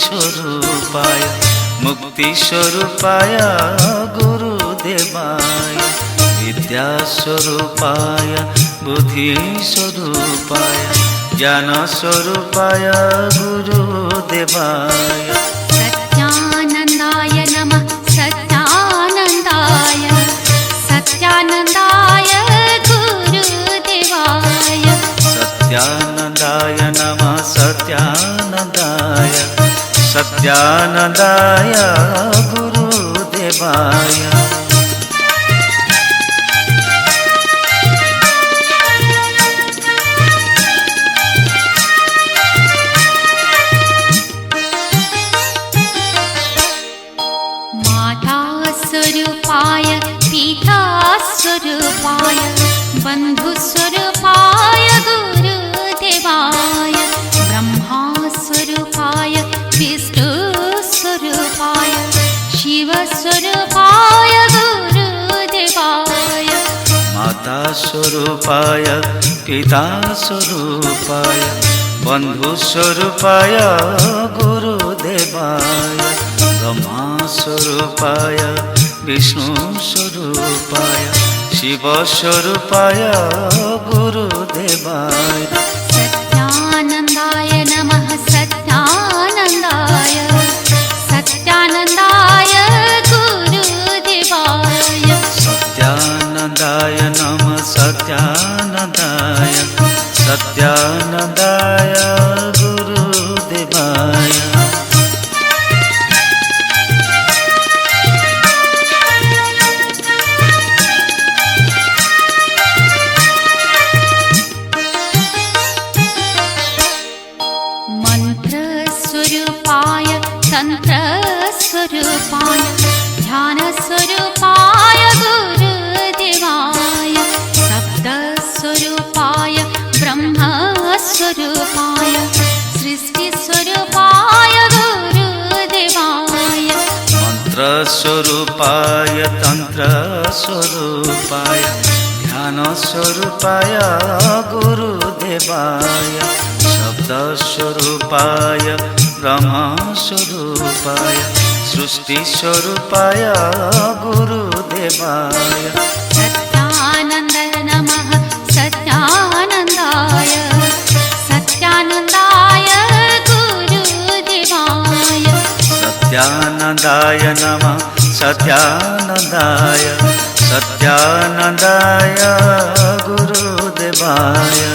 स्वरूपाय मुक्ति स्वरूपाय गुरुदेवाय विद्या स्वरूपाय बुद्धि स्वरूपाय ज्ञान स्वरूपाय गुरुदेवाय सत्यानंदाय नमः सत्यानंदाय सत्यानंदाय गुरुदेवाय सत्यानंदाय नमः सत्यानंदाय सत्यानंदाय गुरुदेवाय स्वरूपाय पिता स्वरूपाय बंधु स्वरूपाय गुरुदेवाय ब्रह्मा स्वरूपाय विष्णु स्वरूपाय शिव स्वरूपाय गुरुदेवाय माता स्वरूपाय पिता स्वरूपाय बंधु स्वरूपाय गुरुदेवाय ब्रह्मा स्वरूपाय विष्णु स्वरूपाय शिव स्वरूपाय गुरुदेवाय सत्यानंदाय नमः सत्यानंदाय सत्यानंदाय गुरुदेवाय सत्यानंदाय नमः सत्यानंदाय सत्यानंदाय गुरुदेवाय तंत्र स्वरूपाय ध्यान स्वरूपाय गुरुदेवाय शब्द स्वरूपाय ब्रह्म स्वरूपाय सृष्टि स्वरूपाय गुरुदेवाय मंत्र स्वरूपाय तंत्र स्वरूपाय ध्यान स्वरूपाय गुरुदेवाय शब्द स्वरूपाय ब्रह्म स्वरूपाय सृष्टि स्वरूपाय गुरुदेवाय सत्यानंदाय नमः सत्यानंदाय सत्यानंदाय गुरुदेवाय सत्यानंदाय नमः सत्यानंदाय सत्यानंदाय गुरुदेवाय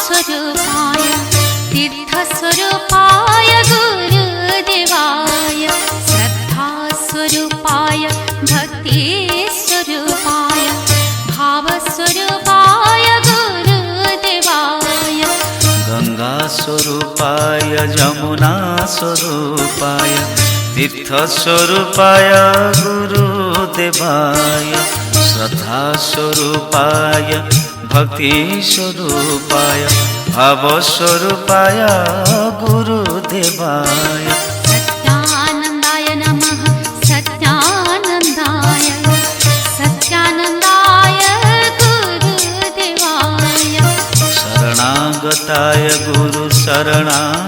स्वरूपाय तीर्थ स्वरूपाय गुरुदेवाय श्रद्धा स्वरूपाय भक्ति स्वरूपाय भाव स्वरूपाय गुरुदेवाय गंगा स्वरूपाय जमुना स्वरूपाय तीर्थ स्वरूपाय गुरुदेवाय श्रद्धा स्वरूपाय भक्ति स्वरूपाय भाव स्वरूपाय गुरुदेवाय सत्यानंदाय नमः सत्यानंदाय सत्यानंदाय गुरुदेवाय शरणागताय गुरु शरणागताय